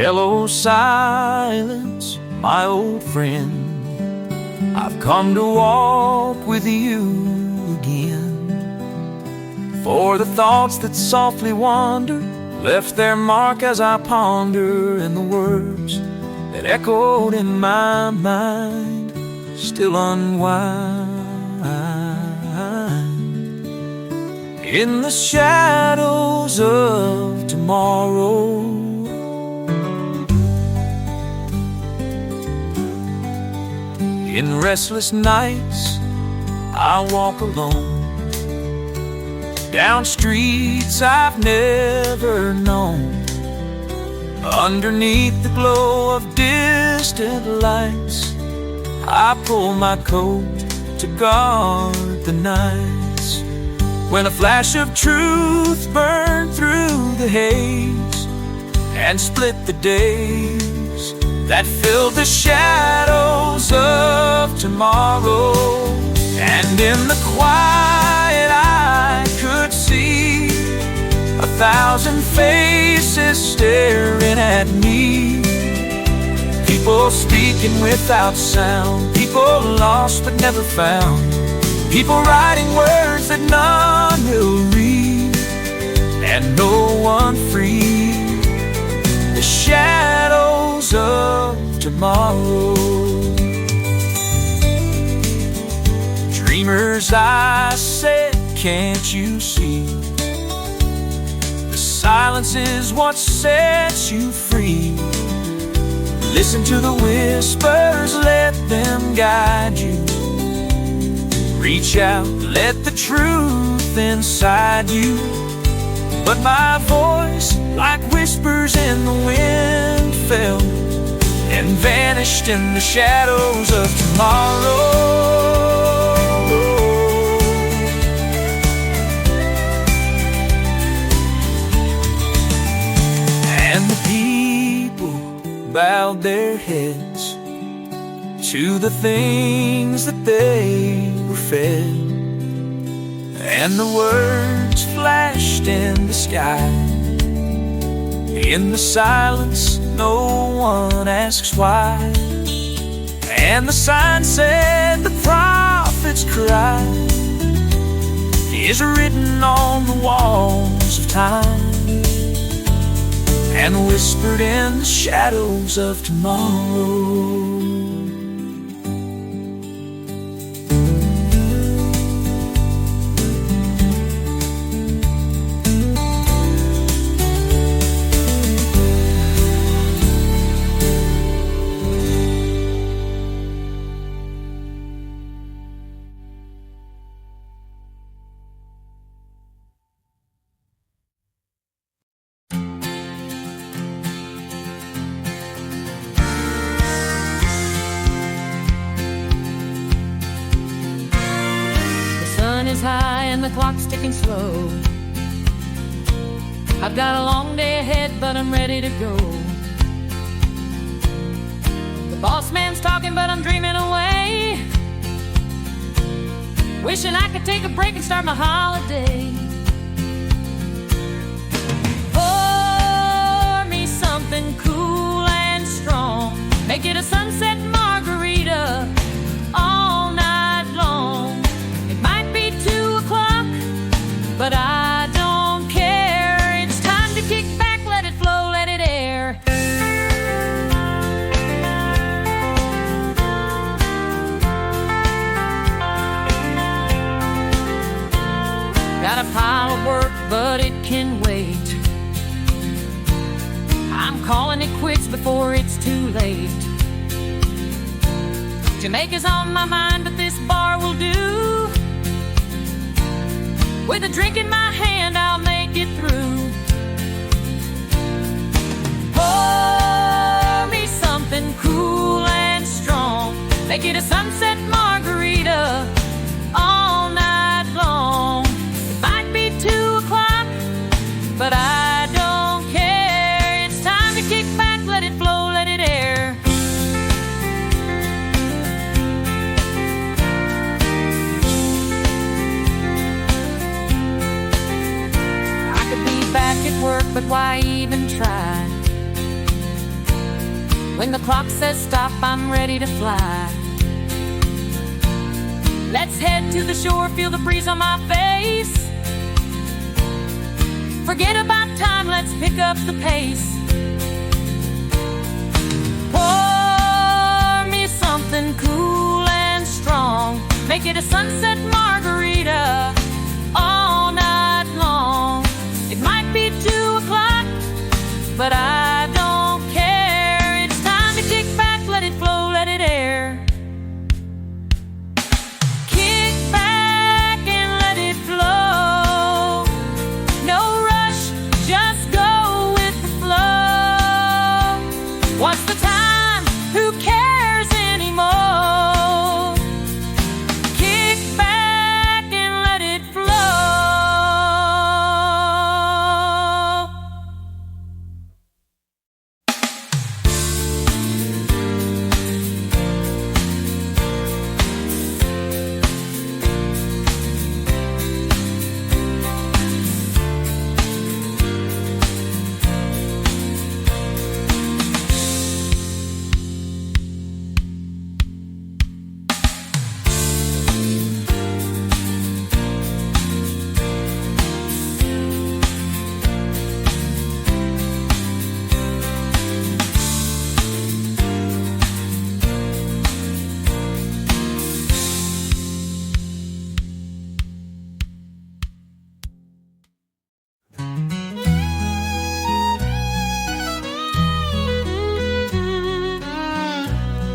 Hello, silence, my old friend. I've come to walk with you again. For the thoughts that softly wander left their mark as I ponder, and the words that echoed in my mind still unwind. In the shadows of tomorrow, in restless nights, I walk alone down streets I've never known. Underneath the glow of distant lights, I pull my coat to guard the nights. When a flash of truth burned through the haze and split the days that filled the shadows of tomorrow. And in the quiet I could see 1,000 faces staring at me. People speaking without sound, people lost but never found, people writing words that none will read, and no one free. The shadows of tomorrow. Dreamers, I said, can't you see? The silence is what sets you free. Listen to the whispers, let them guide you. Reach out, let the truth inside you. But my voice, like whispers in the wind, fell and vanished in the shadows of tomorrow. And the people bowed their heads to the things that they were fed, and the words flashed in the sky. In the silence, no one asks why. And the sign said the prophet's cry is written on the walls of time and whispered in the shadows of tomorrow. High and the clock's ticking slow. I've got a long day ahead, but I'm ready to go. The boss man's talking, but I'm dreaming away, wishing I could take a break and start my holiday. Pour me something cool and strong, make it a sunset margarita all night long. But I don't care, it's time to kick back, let it flow, let it air. Got a pile of work, but it can wait. I'm calling it quits before it's too late. Jamaica's on my mind, but this bar will do. With a drink in my hand, I'll make it through. Pour me something cool and strong, make it a sunset margarita all night long. It might be 2 o'clock, but I don't care. It's time to kick back, let it flow, let it air. Back at work, but why even try? When the clock says stop, I'm ready to fly. Let's head to the shore, feel the breeze on my face. Forget about time, let's pick up the pace. Pour me something cool and strong. Make it a sunset margarita all night long. It might be 2 o'clock, but I don't care. It's time to kick back, let it flow, let it air. Kick back and let it flow. No rush, just go with the flow. What's the time? Who cares anymore? Kick back and let it flow.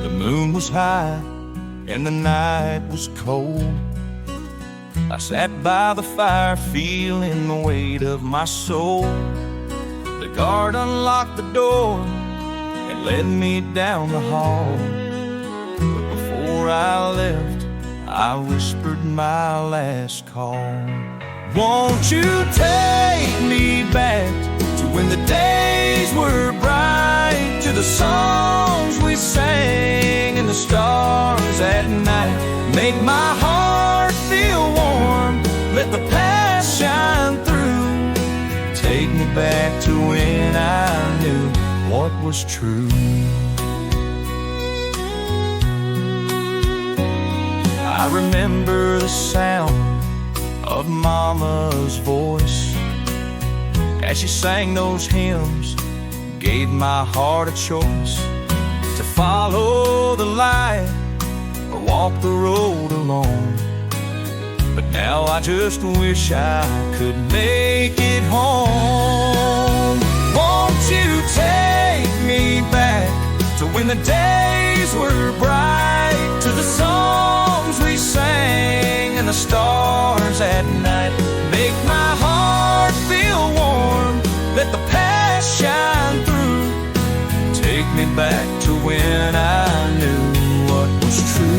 The moon was high and the night was cold. I sat by the fire feeling the weight of my soul. The guard unlocked the door and led me down the hall. But before I left, I whispered my last call. Won't you take me back to when the days were bright, to the songs we sang and the stars at night? Make my heart feel warm, let the past shine through. Take me back to when I knew what was true. I remember the sound of Mama's voice as she sang those hymns, gave my heart a choice to follow the light or walk the road alone. But now I just wish I could make it home. Won't you take me back to when the days were bright, to the songs we sang and the stars at night? Make my heart feel warm, let the past shine through. Take me back to when I knew what was true.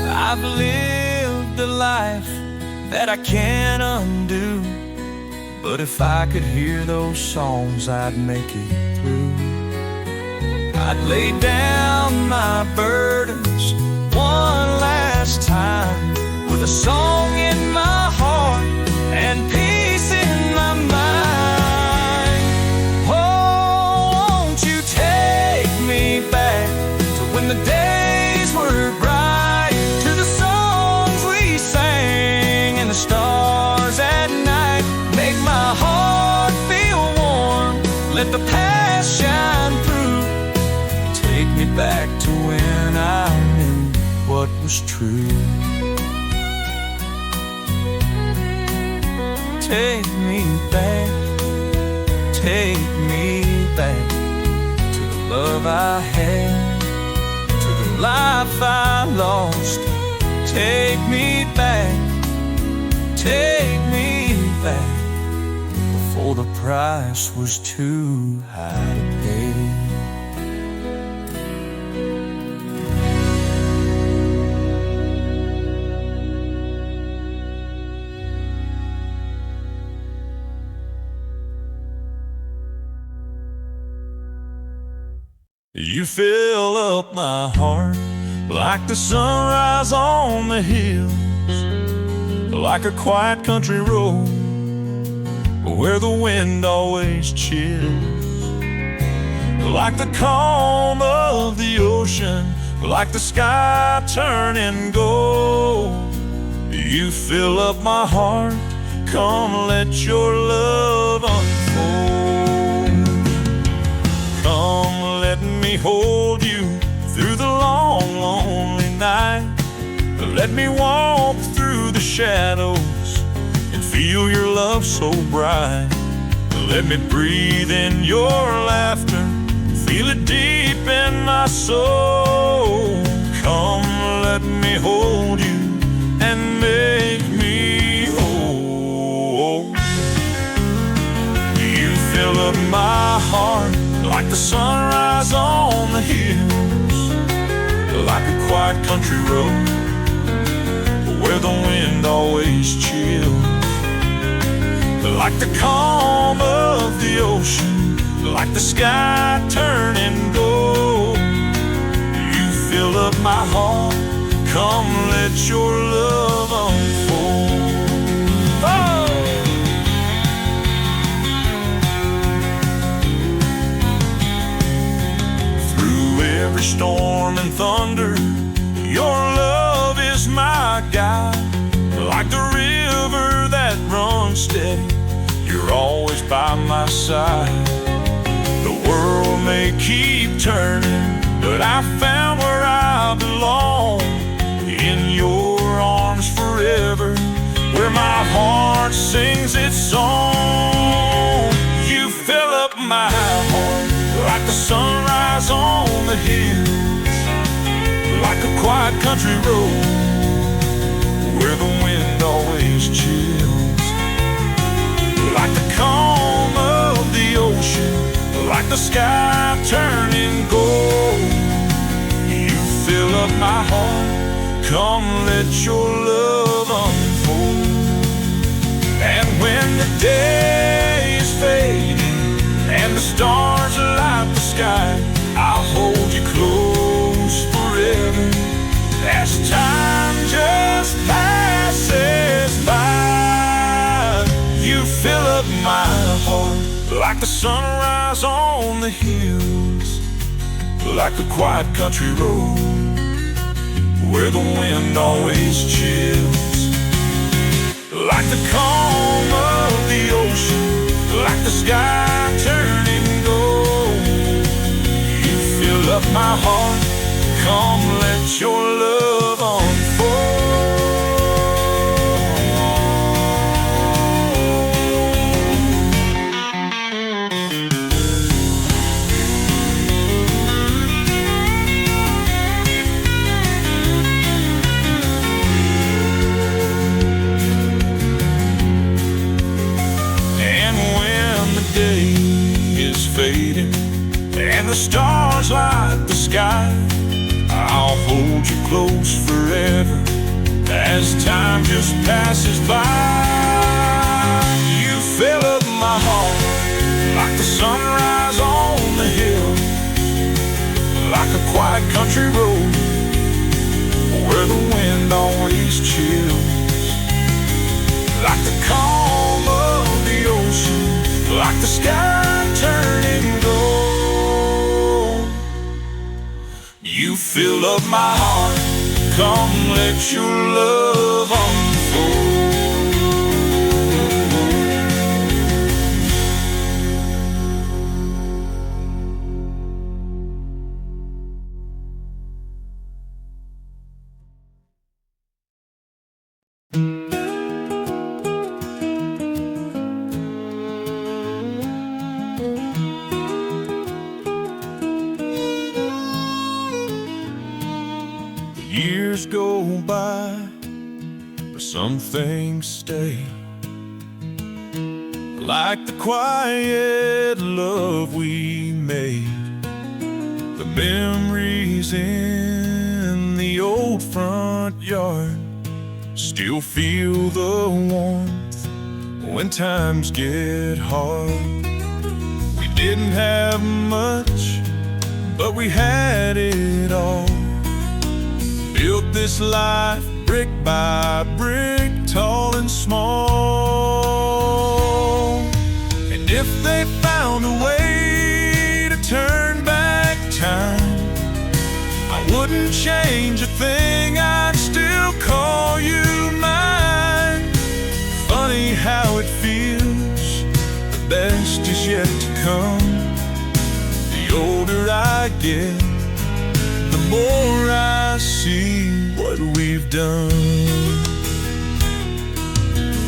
I've lived a life that I can't undo, but if I could hear those songs, I'd make it through. I'd lay down my burdens one last time, with a song in my heart and peace in my mind. Oh, won't you take me back to when the days were bright, to the songs we sang and the stars at night? Make my heart feel warm, let the past shine through. Take me back to when I knew what was true. Take me back to the love I had, to the life I lost. Take me back before the price was too high to pay. You fill up my heart like the sunrise on the hills, like a quiet country road where the wind always chills. Like the calm of the ocean, like the sky turning gold. You fill up my heart, come let your love unfold. Come let me hold you through the long, lonely night. Let me walk through the shadows and feel your love so bright. Let me breathe in your laughter, feel it deep in my soul. Come let me hold you and make me whole. You fill up my heart like the sunrise on the hills, like a quiet country road where the wind always chills. Like the calm of the ocean, like the sky turning gold. You fill up my heart, come let your love unfold. Oh! Through every storm and thunder, your love is my guide. Like the river that runs steady, you're always by my side. The world may keep turning, but I found where I belong. In your arms forever, where my heart sings its song. You fill up my heart like the sunrise on the hills, like a quiet country road where the wind always chills. Like the calm of the ocean, like the sky turning gold. You fill up my heart, come let your love unfold. And when the day is fading and the stars light the sky, I'll hold you close forever as time just passes by. You fill up my heart like the sunrise on the hills, like a quiet country road where the wind always chills. Like the calm of the ocean, like the sky turning gold. You fill up my heart, come let your love unfold. Fading and the stars light the sky, I'll hold you close forever as time just passes by. You fill up my heart like the sunrise on the hill, like a quiet country road where the wind always chills. Like the calm of the ocean, like the sky turning gold. You fill up my heart, come let your love unfold. Years go by, but some things stay. Like the quiet love we made, the memories in the old front yard still feel the warmth when times get hard. We didn't have much, but we had it all. Built this life brick by brick, tall and small. wouldn't change a thing, I'd still call you mine. Funny how it feels, the best is yet to come. The older I get, the more I see what we've done.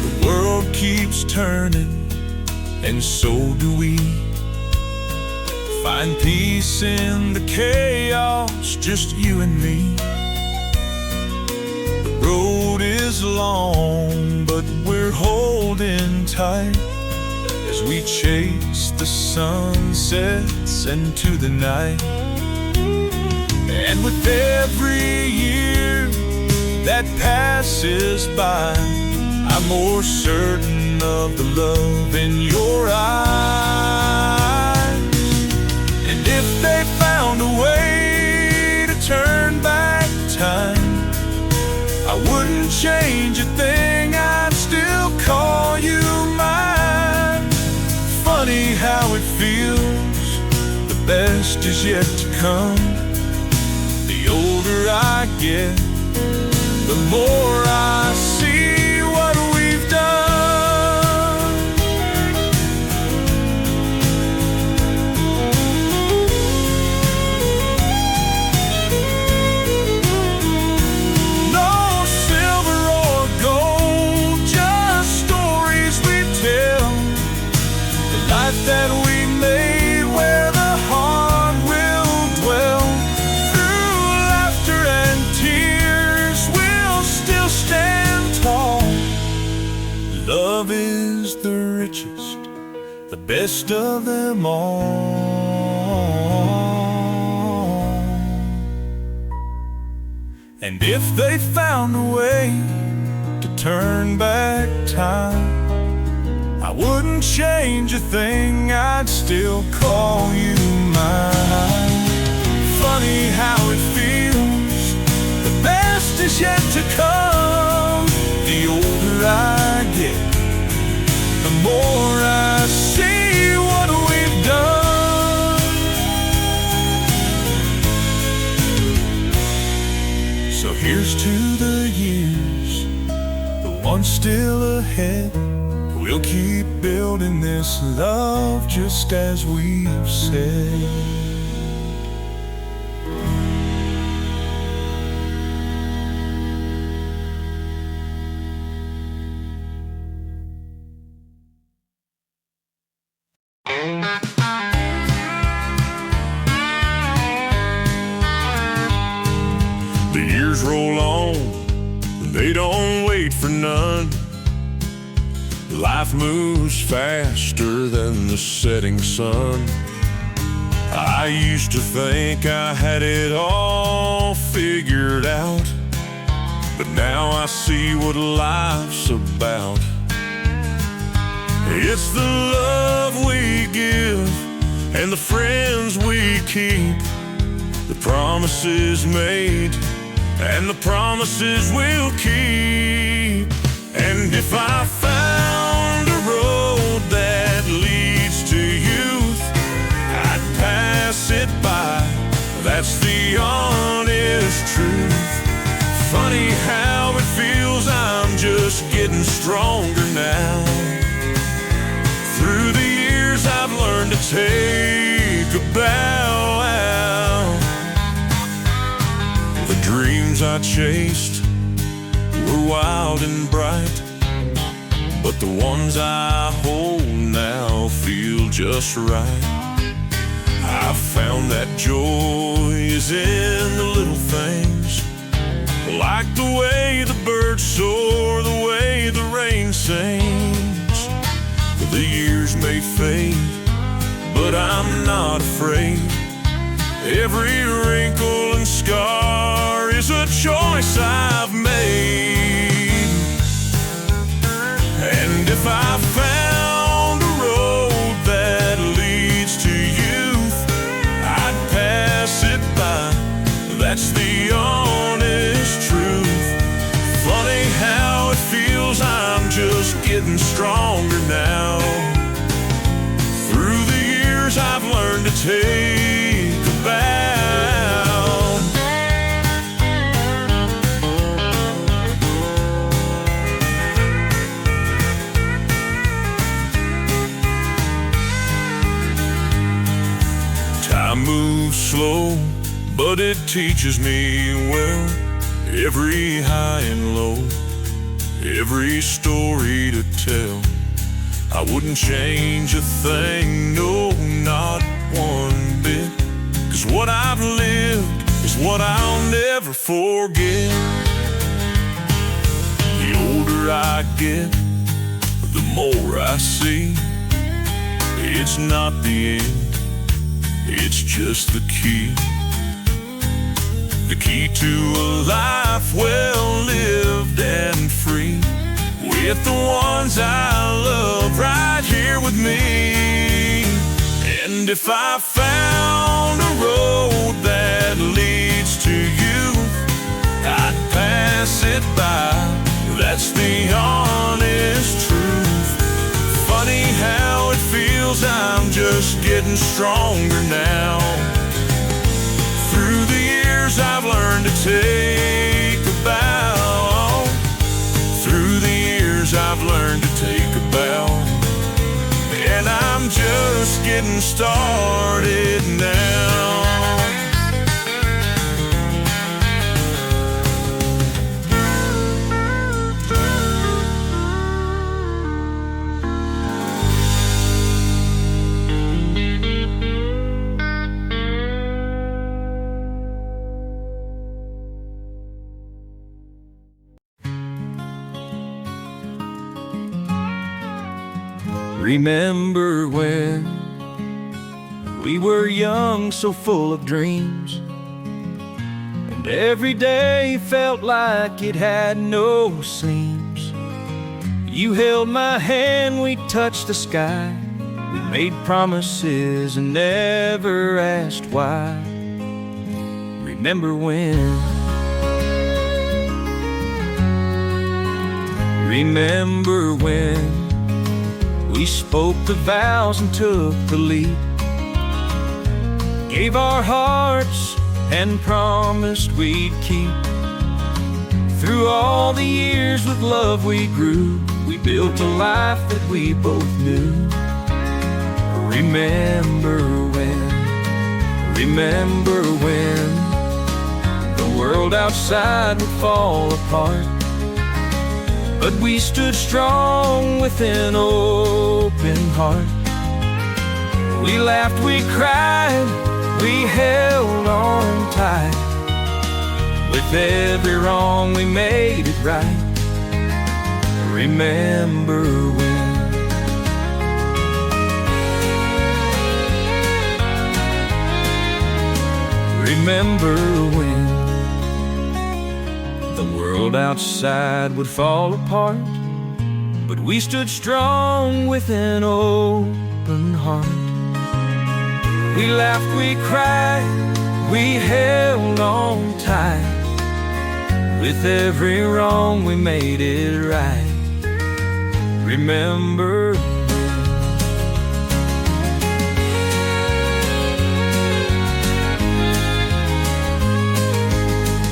The world keeps turning, and so do we. Find peace in the chaos, just you and me. The road is long, but we're holding tight as we chase the sunsets into the night. And with every year that passes by, I'm more certain of the love in your eyes. And if they found a way to turn back time, I wouldn't change a thing, I'd still call you mine. Funny how it feels, the best is yet to come. The older I get, the more I see what we've done. No silver or gold, just stories we tell. The life that we made, where the heart will dwell. Through laughter and tears, we'll still stand tall. Love is the richest, the best of them all. And if they found a way to turn back time, I wouldn't change a thing, I'd still call you mine. Funny how it feels, the best is yet to come. The older I get, the more I see what we've done. So here's to the years, the ones still ahead. We'll keep building this love just as we've said. The years roll on, they don't wait for none. Life moves faster than the setting sun. I used to think I had it all figured out, but now I see what life's about. It's the love we give and the friends we keep, the promises made and the promises we'll keep. And if I found a road that leads to youth, I'd pass it by, that's the honest truth. Funny how it feels, I'm just getting stronger now. Through the years I've learned to take a bow out. The dreams I chased were wild and bright, but the ones I hold now feel just right. I've found that joy is in the little things, like the way the birds soar, the way the rain sings. The years may fade, but I'm not afraid. Every wrinkle and scar is a choice I've made. And if I found a road that leads to youth, I'd pass it by, that's the honest truth. Funny how it feels, I'm just getting stronger now. Through the years I've learned to take a bow. but it teaches me well. Every high and low, every story to tell. I wouldn't change a thing, no, not one bit. 'Cause what I've lived is what I'll never forget. The older I get, the more I see. It's not the end, it's just the key. The key to a life well lived and free, with the ones I love right here with me. And if I found a road that leads to you, I'd pass it by. That's the honest truth. Funny how it feels I'm just getting stronger now. Through the years I've learned to take a bow. Through the years I've learned to take a bow. And I'm just getting started now. Remember when we were young, so full of dreams, and every day felt like it had no seams. You held my hand, we touched the sky. We made promises and never asked why. Remember when? Remember when we spoke the vows and took the lead, gave our hearts and promised we'd keep. Through all the years with love we grew, we built a life that we both knew. Remember when, remember when the world outside would fall apart, but we stood strong with an open heart. We laughed, we cried, we held on tight. With every wrong we made it right. Remember when. Remember when the world outside would fall apart, but we stood strong with an open heart. We laughed, we cried, we held on tight. With every wrong we made it right. Remember.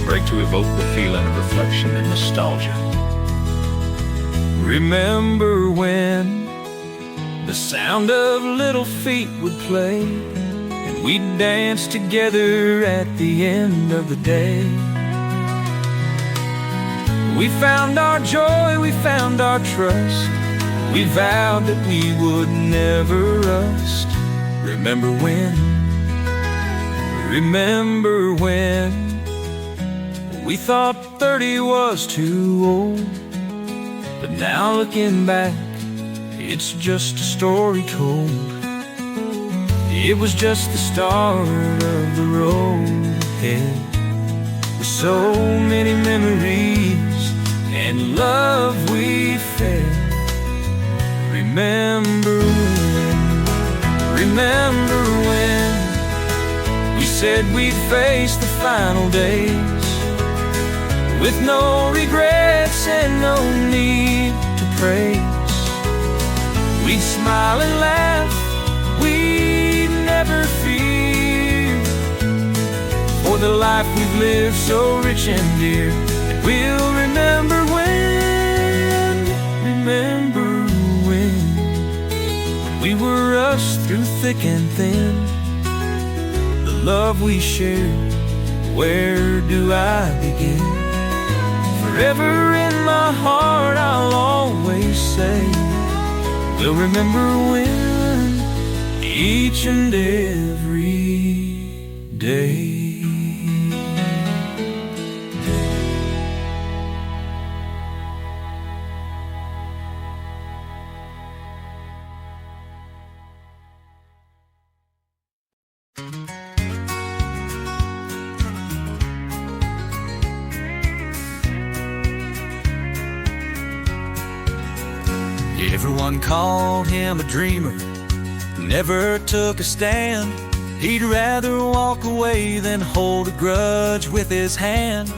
Break to evoke the feeling of reflection and nostalgia. Remember when the sound of little feet would play, and we'd dance together at the end of the day. We found our joy, we found our trust. We vowed that we would never rust. Remember when? Remember when we thought 30 was too old, but now looking back, it's just a story told. It was just the start of the road ahead, with so many memories and love we fed. Remember when, remember when we said we'd face the final days, with no regrets and no need to praise. We'd smile and laugh, we'd never fear, for the life we've lived so rich and dear. And we'll remember when, remember when we were us through thick and thin. The love we shared where do I begin? Forever in my heart I'll always say, we'll remember when, each and every day. Everyone called him a dreamer, never took a stand. He'd rather walk away than hold a grudge with his hand.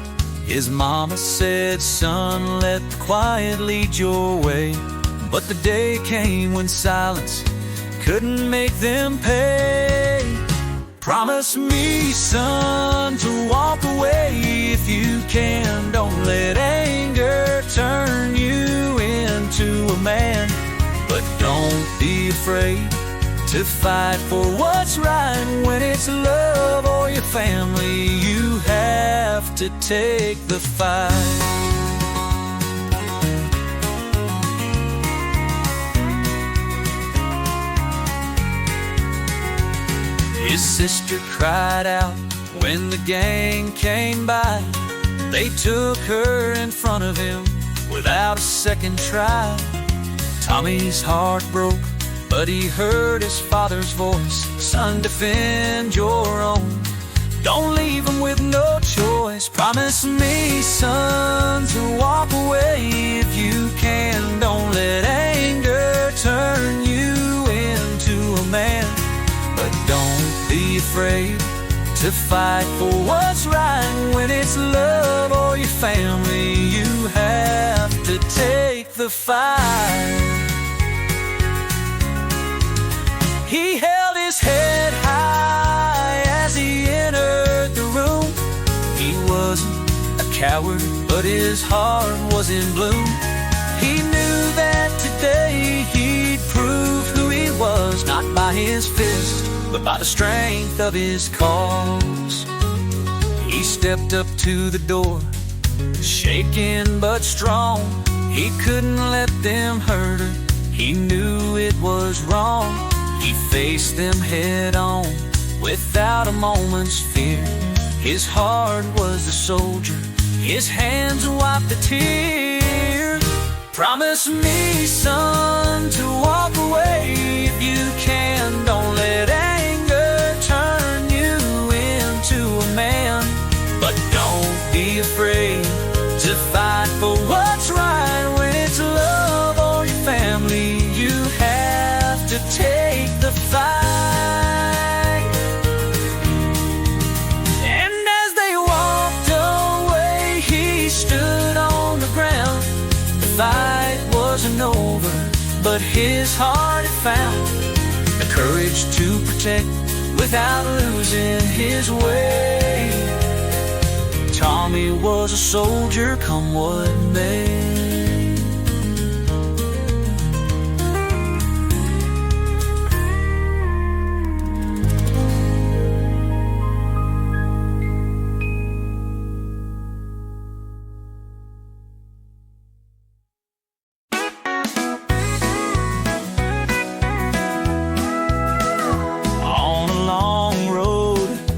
His mama said, son, let the quiet lead your way. But the day came when silence couldn't make them pay. Promise me, son, to walk away if you can. Don't let anger turn you into a man. But don't be afraid to fight for what's right. When it's love or your family, you have to take the fight. His sister cried out when the gang came by. They took her in front of him without a second try. Tommy's heart broke, but he heard his father's voice. Son, defend your own. Don't leave him with no choice. Promise me, son, to walk away if you can. Don't let anger turn you into a man. But don't be afraid to fight for what's right. When it's love or your family, you have to take the fight. He held his head high as he entered the room. He wasn't a coward, but his heart was in bloom. He knew that today he'd prove who he was, not by his fist, but by the strength of his cause. He stepped up to the door, shaking but strong. He couldn't let them hurt her, he knew it was wrong. He faced them head on, without a moment's fear. His heart was a soldier, his hands wiped the tears. Promise me, son, to walk away if you can. Don't let anger turn you into a man. But don't be afraid to fight for what's right. When it's love or your family, you have to take the fight. And as they walked away, he stood on the ground. The fight wasn't over, but his heart had found the courage to protect without losing his way. Tommy was a soldier, come what may.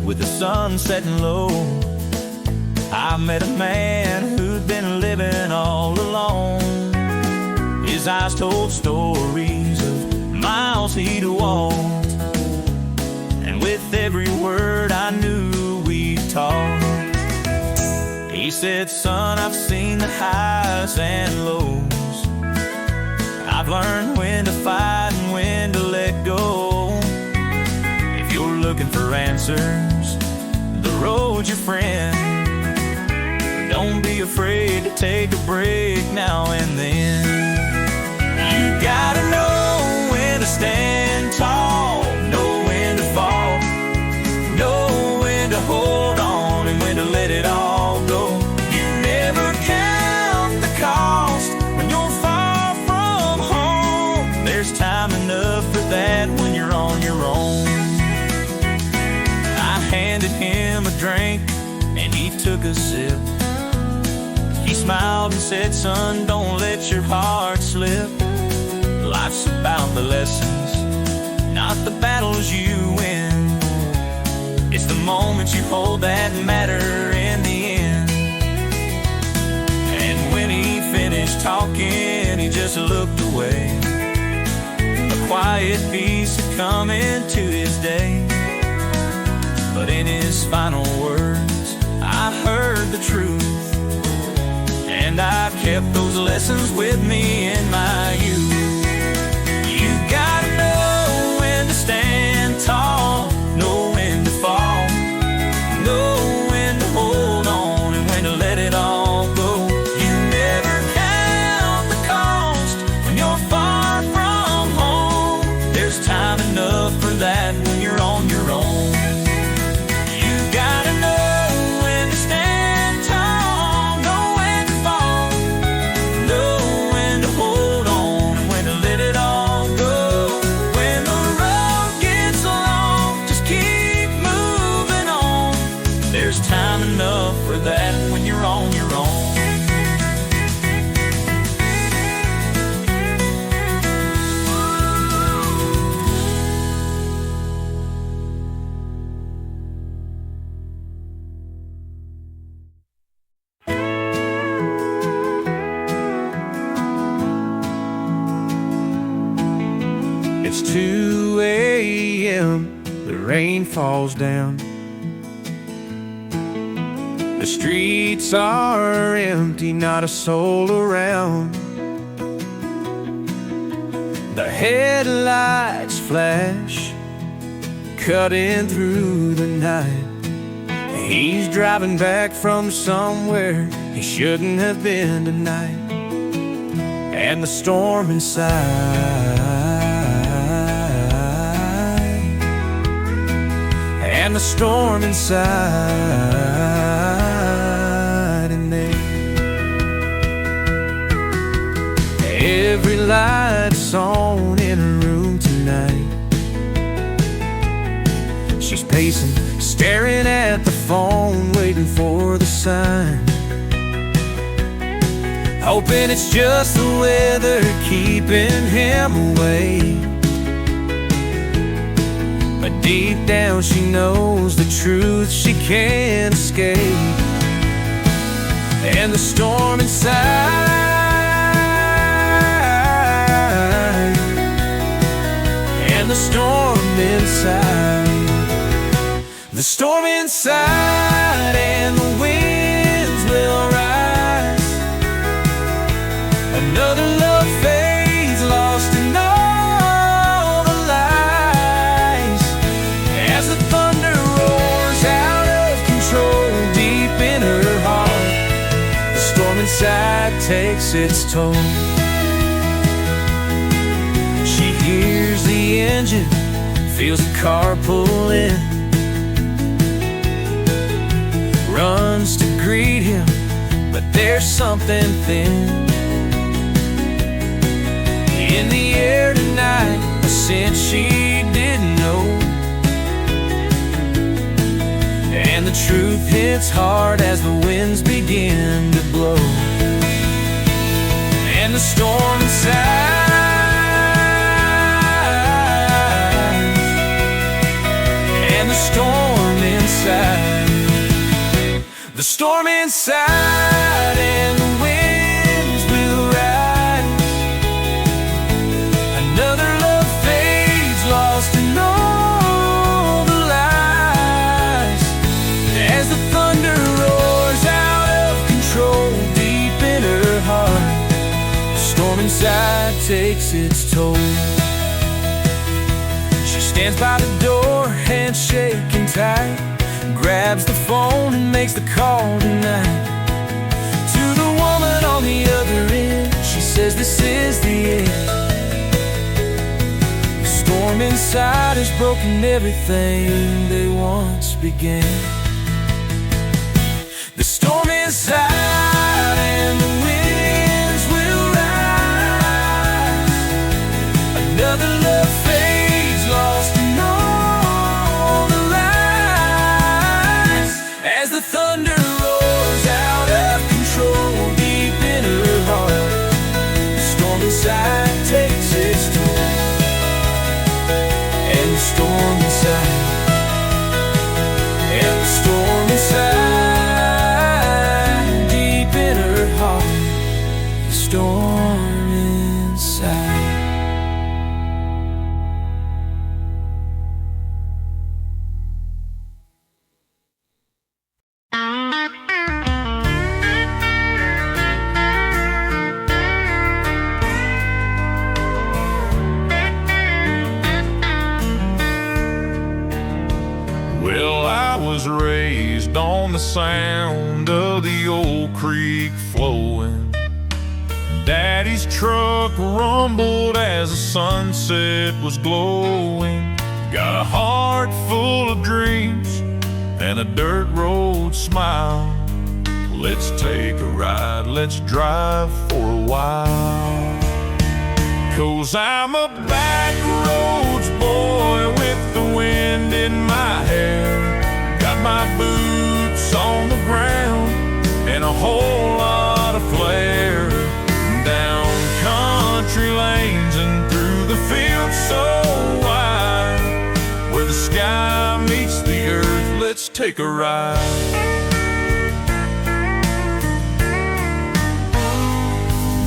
With the sun setting low, I met a man who'd been living all alone. His eyes told stories of miles he'd walked, and with every word I knew we'd talk. He said, son, I've seen the highs and lows. I've learned when to fight and when to let go. If you're looking for answers, the road's your friend. Don't be afraid to take a break now and then. You gotta know when to stand tall, know when to fall, know when to hold on and when to let it all go. You never count the cost when you're far from home. There's time enough for that when you're on your own. I handed him a drink he took a sip. He smiled and said, son, don't let your heart slip. Life's about the lessons, not the battles you win. It's the moments you hold that matter in the end. And when he finished talking, he just looked away. A quiet peace had come into his day. But in his final words, I heard the truth, and I've kept those lessons with me in my youth. You gotta know when to stand tall, know when to fall, know when to hold on and when to let it all go. You never count the cost when you're far from home. There's time enough for that when you're on your own. There's time enough for that when you're on your own. It's 2 a.m., the rain falls down. The streets are empty, not a soul around. The headlights flash, cutting through the night. He's driving back from somewhere he shouldn't have been tonight. And the storm inside, and the storm inside. Every light's on in her room tonight. She's pacing, staring at the phone, waiting for the sign, hoping it's just the weather keeping him away. But deep down she knows the truth she can't escape. And the storm inside, the storm inside, the storm inside, and the winds will rise. Another love fades, lost in all the lies, as the thunder roars out of control deep in her heart. The storm inside takes its toll. Hears the engine, feels the car pull in, runs to greet him, but there's something thin in the air tonight, a scent she didn't know. And the truth hits hard as the winds begin to blow. And the storm inside, storm inside, the storm inside, and the winds will rise. Another love fades, lost in all the lies, as the thunder roars out of control deep in her heart. The storm inside takes its toll. She stands by the door, hands shaking tight, grabs the phone and makes the call tonight. To the woman on the other end, she says this is the end. The storm inside has broken everything they once began. The storm inside, and the winds will rise. Another love fades, lost in all the lies, as the thunder on the sound of the old creek flowing. Daddy's truck rumbled as the sunset was glowing. Got a heart full of dreams and a dirt road smile. Let's take a ride, let's drive for a while. 'Cause I'm a back roads boy with the wind in my hair. Got my boots on the ground and a whole lot of flair. Down country lanes and through the fields so wide, where the sky meets the earth, let's take a ride.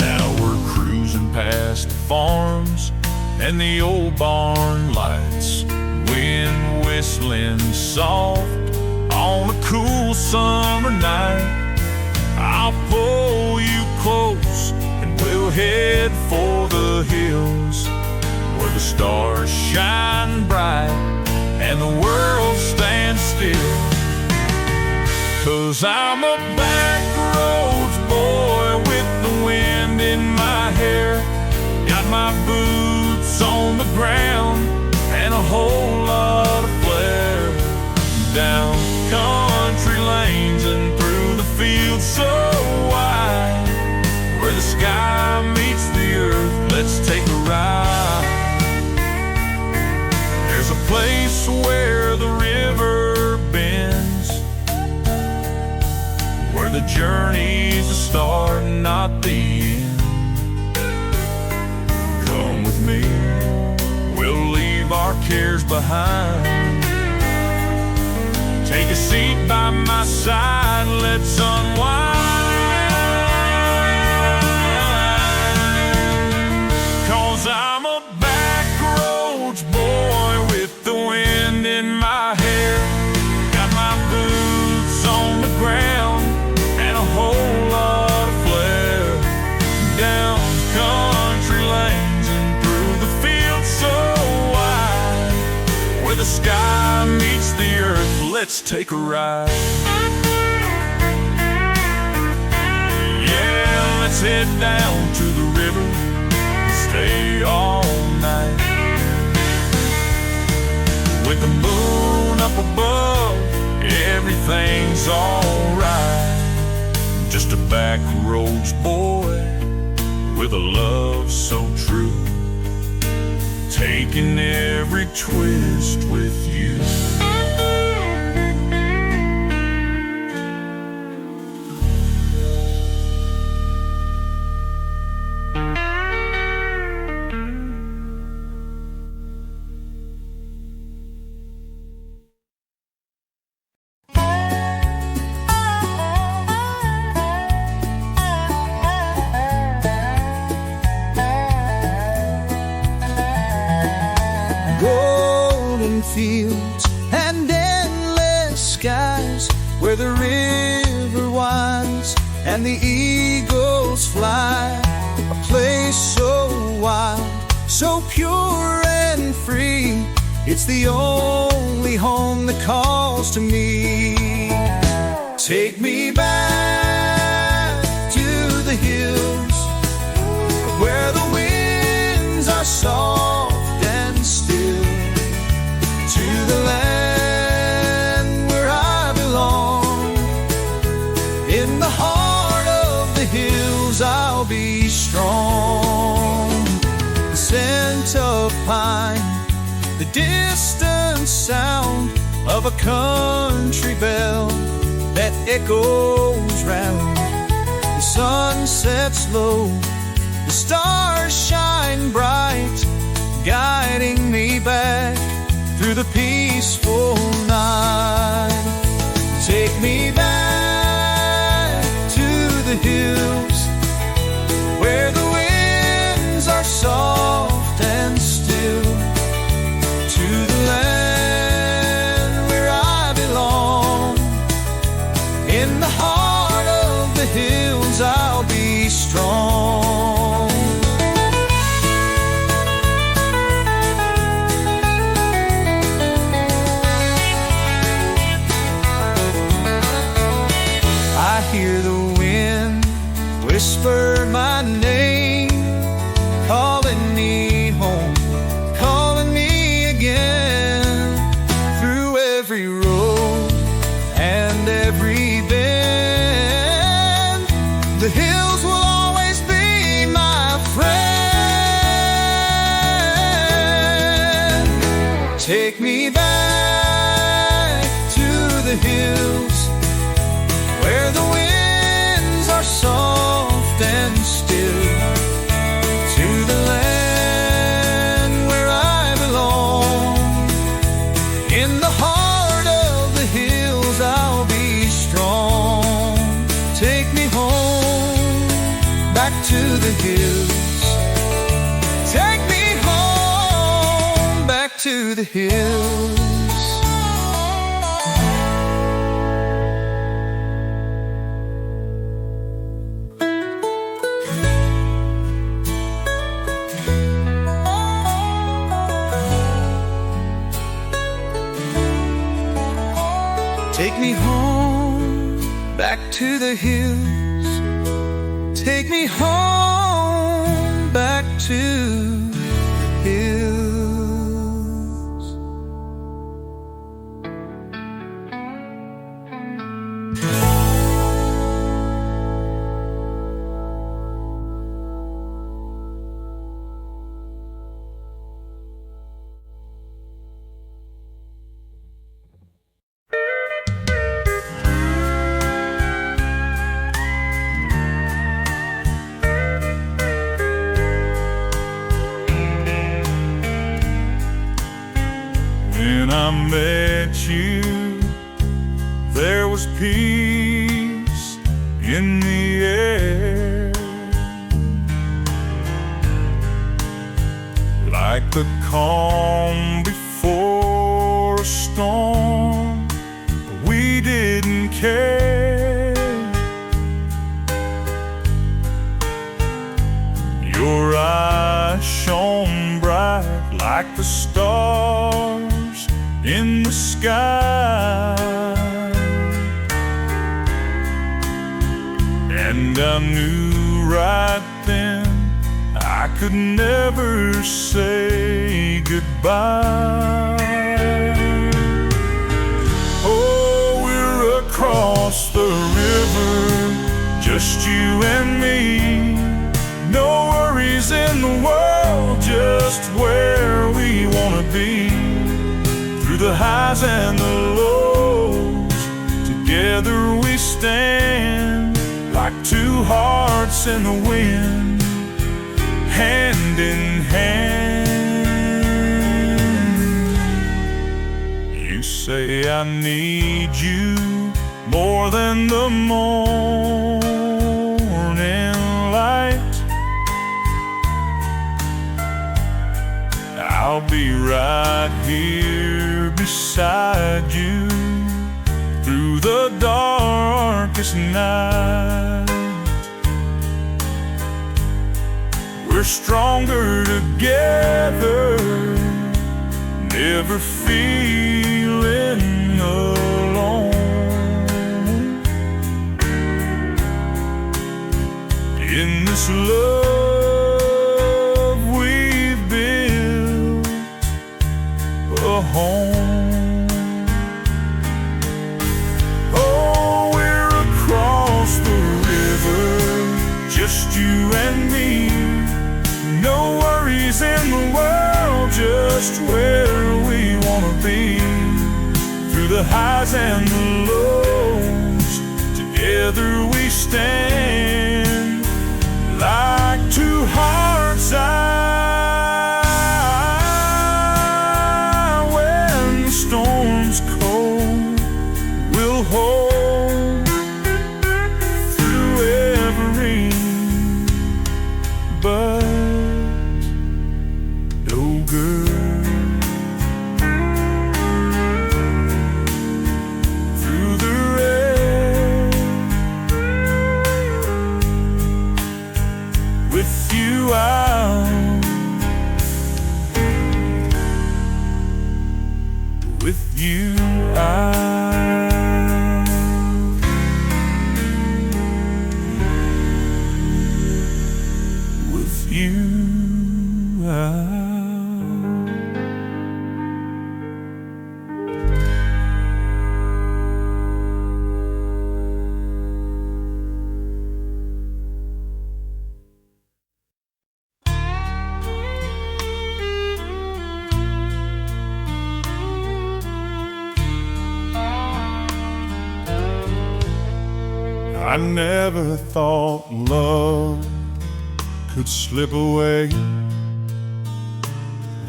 Now we're cruising past the farms and the old barn lights, wind whistling soft on a cool summer night. I'll pull you close and we'll head for the hills, where the stars shine bright and the world stands still. 'Cause I'm a back roads boy with the wind in my hair. Got my boots on the ground and a whole lot of flair. Down country lanes and through the fields so wide, where the sky meets the earth, let's take a ride. There's a place where the river bends, where the journey's the start, not the end. Come with me, we'll leave our cares behind. Take a seat by my side, let's unwind. 'Cause I'm a back roads boy with the wind in my hair. Got my boots on the ground and a whole lot of flair. Down country lanes and through the fields so wide, where the sky meets the earth, let's take a ride. Yeah, let's head down to the river and stay all night. With the moon up above, everything's alright. Just a back roads boy with a love so true, taking every twist with you. Fields and endless skies, where the river winds and the eagles fly. A place so wild, so pure and free, it's the only home that calls to me. Take me back to the hills, where the winds are soft and still, to the land where I belong. In the heart of the hills I'll be strong. The scent of pine, the distant sound of a country bell that echoes round. The sun sets low, the stars shine bright, guiding me back through the peaceful night. Take me back to the hills, where the winds are soft and still, to the land where I belong. In the heart of the hills I'll be strong. to the hills. Take me home, back to the hills. Take me home, back to the hills. Take me home, back to the hills. When I met you, there was peace in the air, like the calm before a storm. We didn't care. Your eyes shone bright like the stars in the sky, and I knew right then I could never say goodbye. Oh, we're across the river, just you and me. No worries in the world, just where we wanna be. Through the highs and the lows, together we stand, like two hearts in the wind, hand in hand. You say I need you more than the morning light. I'll be right here beside you through the darkest night. We're stronger together, never feeling alone. In this love we've built a home. Oh, we're across the river, just you and me. No worries in the world, just where we wanna be. Through the highs and the lows, together we stand, like two hearts. When the storm's cold, we'll hold through every but no good. Through the rain, with you out, with you out, with you out. I never thought love could slip away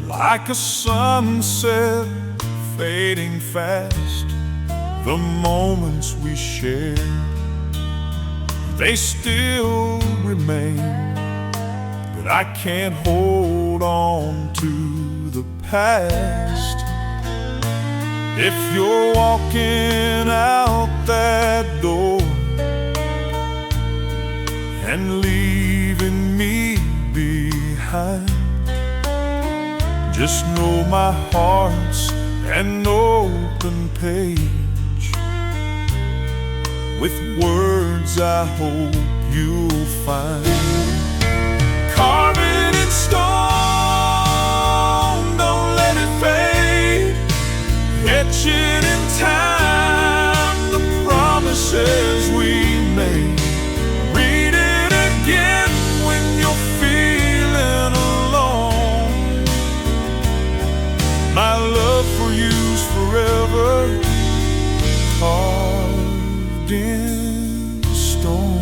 like a sunset fading fast. The moments we shared, they still remain, but I can't hold on to the past. If you're walking out that door and leaving me behind, just know my heart's an open page with words I hope you'll find. Carve it in stone, don't let it fade. Etch it in time, the promises we made. Read it again when you're feeling alone. My love for you's forever carved in stone.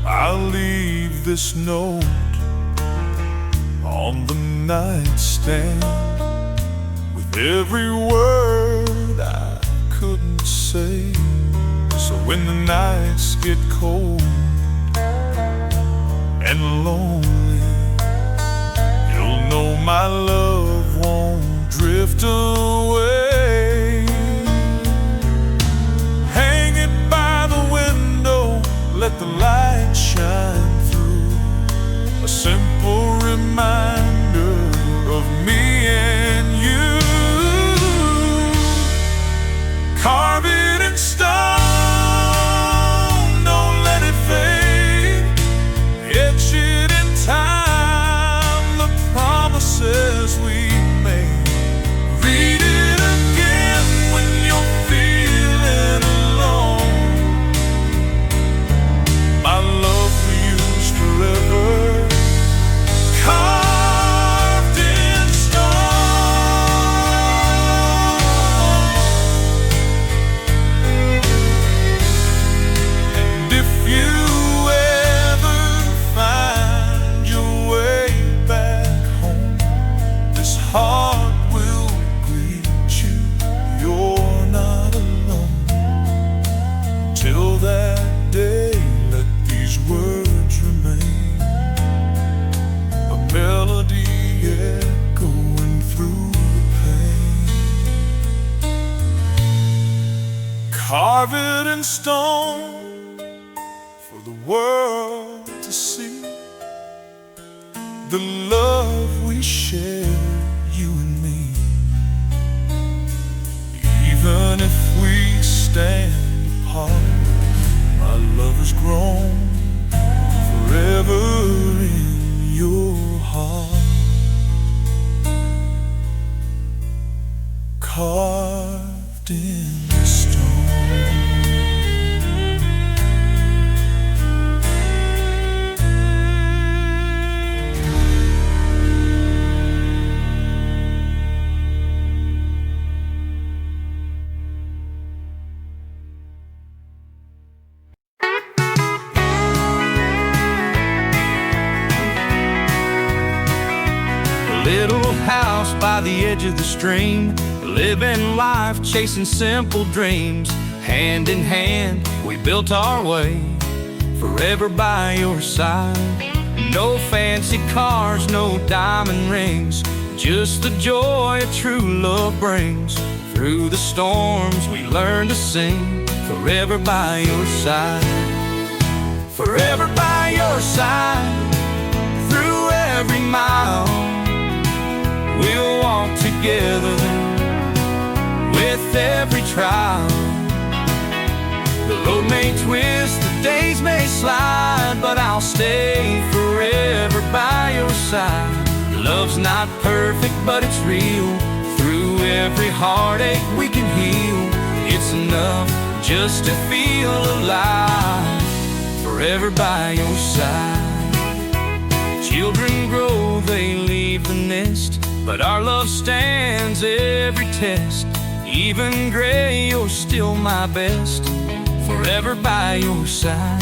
I'll leave this note on the nightstand with every word I couldn't say. So when the nights get cold and lonely, you'll know my love won't drift away. Hang it by the window, let the light shine through, a simple reminder of me and you. Carve it in stone, don't let it fade. Etch it in time, the promises we made. Read it again when you're feeling alone. My love for you's forever carved in stone. And if you ever find your way back home, this heart will greet you. You're not alone. Till that day, let these words remain, a melody echoing through the pain. Carve it in stone for the world to see, the love we share, you and me. Even if we stand apart, my love has grown forever in your heart, carved in stone. Little house by the edge of the stream, living life, chasing simple dreams. Hand in hand, we built our way, forever by your side. No fancy cars, no diamond rings, just the joy a true love brings. Through the storms, we learn to sing, forever by your side. Forever by your side, through every mile. We'll walk together with every trial. The road may twist, the days may slide, but I'll stay forever by your side. Love's not perfect, but it's real. Through every heartache we can heal. It's enough just to feel alive, forever by your side. Children grow, they leave the nest, but our love stands every test. Even gray, you're still my best, forever by your side.